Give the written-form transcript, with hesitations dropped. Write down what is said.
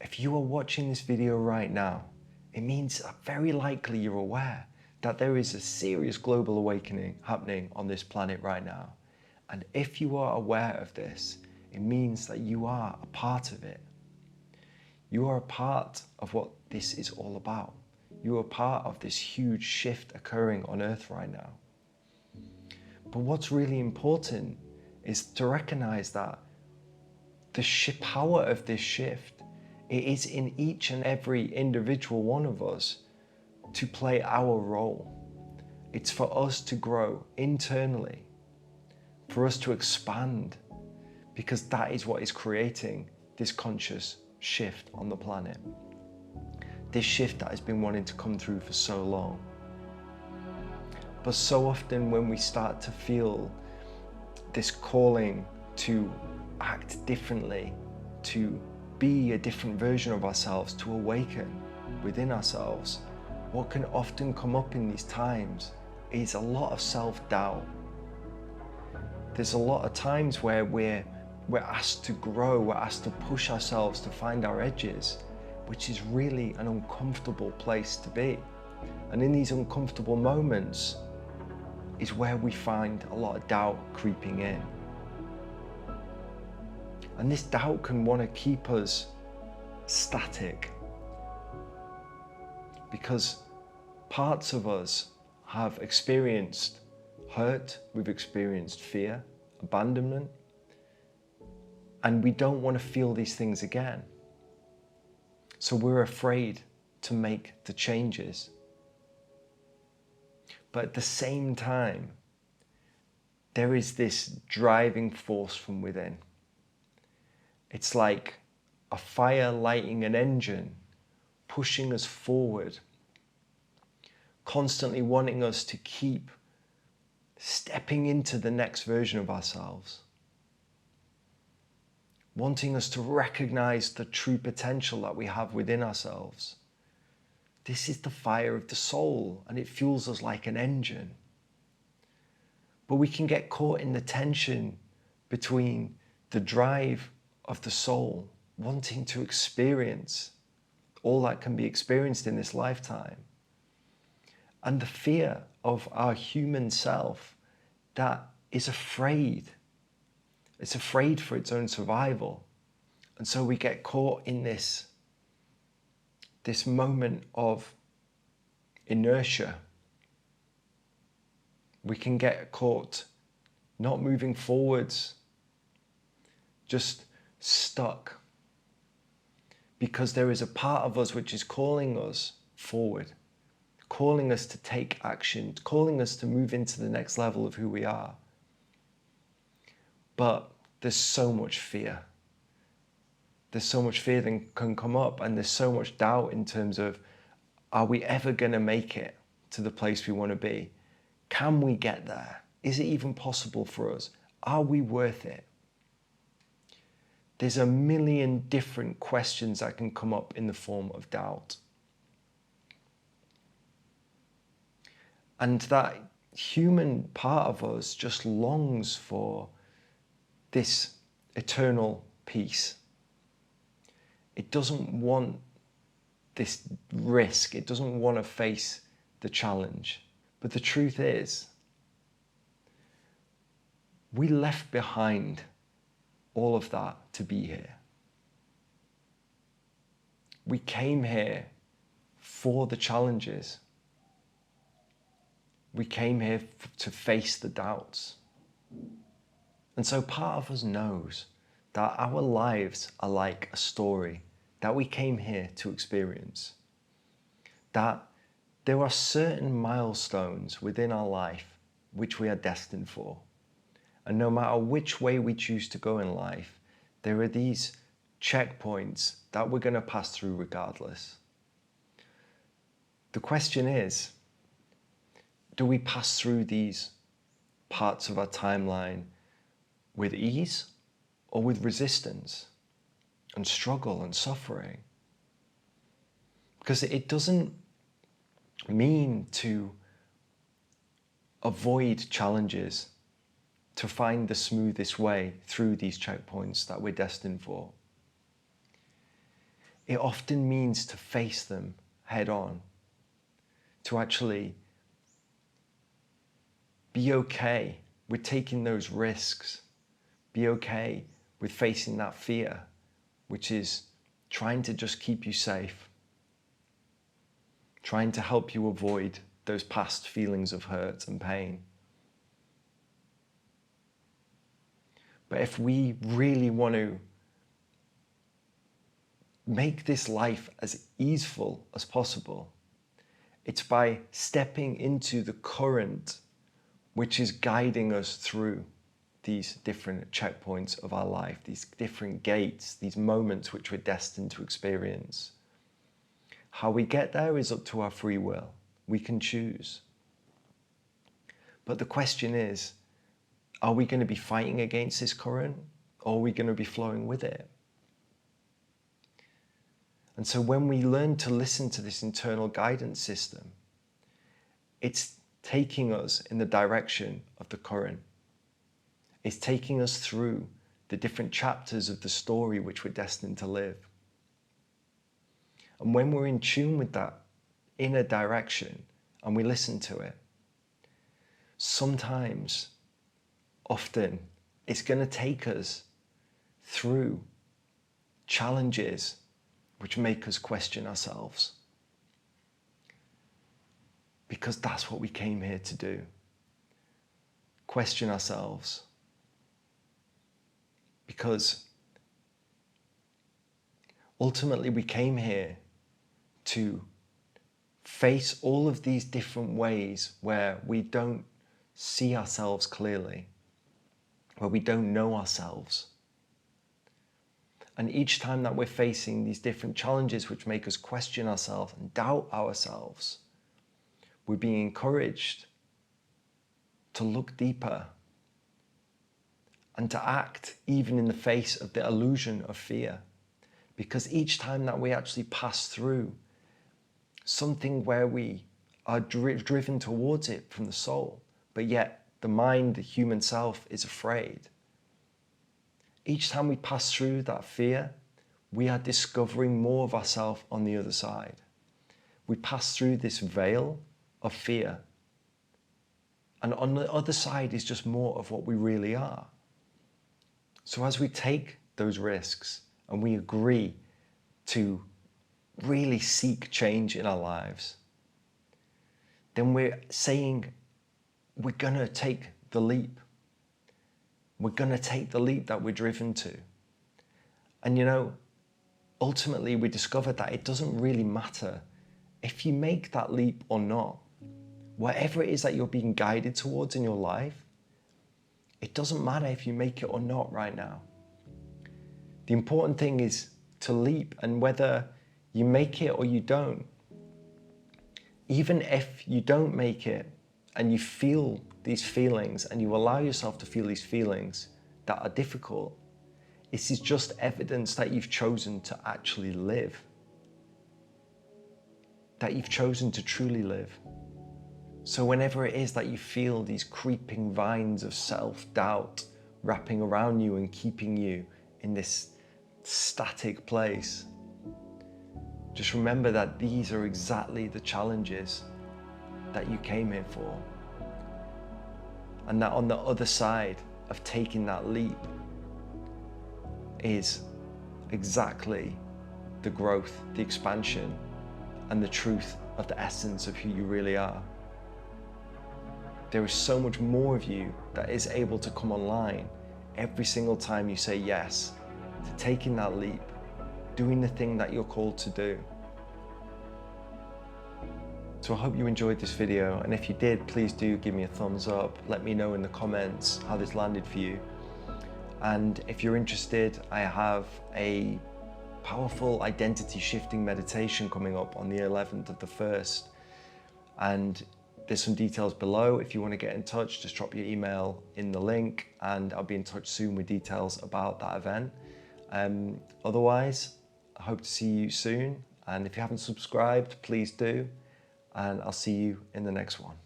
If you are watching this video right now, it means that very likely you're aware that there is a serious global awakening happening on this planet right now. And if you are aware of this, it means that you are a part of it. You are a part of what this is all about. You are part of this huge shift occurring on Earth right now. But what's really important is to recognize that the power of this shift, it is in each and every individual one of us to play our role. It's for us to grow internally, for us to expand, because that is what is creating this conscious shift on the planet. This shift that has been wanting to come through for so long. But so often when we start to feel this calling to act differently, to be a different version of ourselves, to awaken within ourselves, what can often come up in these times is a lot of self-doubt. There's a lot of times where we're asked to grow, we're asked to push ourselves to find our edges, which is really an uncomfortable place to be. And in these uncomfortable moments is where we find a lot of doubt creeping in. And this doubt can want to keep us static, because parts of us have experienced hurt, we've experienced fear, abandonment, and we don't want to feel these things again. So we're afraid to make the changes. But at the same time, there is this driving force from within. It's like a fire lighting an engine, pushing us forward, constantly wanting us to keep stepping into the next version of ourselves, wanting us to recognize the true potential that we have within ourselves. This is the fire of the soul, and it fuels us like an engine. But we can get caught in the tension between the drive of the soul, wanting to experience all that can be experienced in this lifetime, and the fear of our human self that is afraid. It's afraid for its own survival. And so we get caught in this moment of inertia. We can get caught not moving forwards, just stuck, because there is a part of us which is calling us forward, calling us to take action, calling us to move into the next level of who we are. But there's so much fear. There's so much fear that can come up, and there's so much doubt in terms of, are we ever going to make it to the place we want to be? Can we get there? Is it even possible for us? Are we worth it? There's a million different questions that can come up in the form of doubt. And that human part of us just longs for this eternal peace. It doesn't want this risk. It doesn't want to face the challenge. But the truth is, we left behind all of that to be here. We came here for the challenges. We came here to face the doubts. And so part of us knows that our lives are like a story that we came here to experience. That there are certain milestones within our life which we are destined for. And no matter which way we choose to go in life, there are these checkpoints that we're going to pass through regardless. The question is, do we pass through these parts of our timeline with ease or with resistance and struggle and suffering? Because it doesn't mean to avoid challenges, to find the smoothest way through these checkpoints that we're destined for. it often means to face them head on, to actually be okay with taking those risks, be okay with facing that fear, which is trying to just keep you safe, trying to help you avoid those past feelings of hurt and pain. But if we really want to make this life as easeful as possible, it's by stepping into the current which is guiding us through these different checkpoints of our life, these different gates, these moments which we're destined to experience. How we get there is up to our free will. We can choose. But the question is, are we going to be fighting against this current, or are we going to be flowing with it? And so when we learn to listen to this internal guidance system, it's taking us in the direction of the current. It's taking us through the different chapters of the story which we're destined to live. And when we're in tune with that inner direction and we listen to it, sometimes, often, it's going to take us through challenges which make us question ourselves. Because that's what we came here to do. Question ourselves. Because ultimately we came here to face all of these different ways where we don't see ourselves clearly, where we don't know ourselves. And each time that we're facing these different challenges which make us question ourselves and doubt ourselves, we're being encouraged to look deeper and to act even in the face of the illusion of fear. Because each time that we actually pass through something where we are driven towards it from the soul, but yet the mind, the human self, is afraid. Each time we pass through that fear, we are discovering more of ourselves on the other side. We pass through this veil of fear, and on the other side is just more of what we really are. So as we take those risks and we agree to really seek change in our lives, then we're saying we're going to take the leap. We're going to take the leap that we're driven to. And ultimately we discovered that it doesn't really matter if you make that leap or not. Whatever it is that you're being guided towards in your life, it doesn't matter if you make it or not right now. The important thing is to leap, and whether you make it or you don't, even if you don't make it and you feel these feelings and you allow yourself to feel these feelings that are difficult, this is just evidence that you've chosen to actually live, that you've chosen to truly live. So whenever it is that you feel these creeping vines of self-doubt wrapping around you and keeping you in this static place, just remember that these are exactly the challenges that you came here for. And that on the other side of taking that leap is exactly the growth, the expansion, and the truth of the essence of who you really are. There is so much more of you that is able to come online every single time you say yes to taking that leap, doing the thing that you're called to do. So I hope you enjoyed this video, and if you did, please do give me a thumbs up. Let me know in the comments how this landed for you. And if you're interested, I have a powerful identity shifting meditation coming up on the 11th of the 1st. And there's some details below. If you want to get in touch, just drop your email in the link and I'll be in touch soon with details about that event. Otherwise, I hope to see you soon. And if you haven't subscribed, please do. And I'll see you in the next one.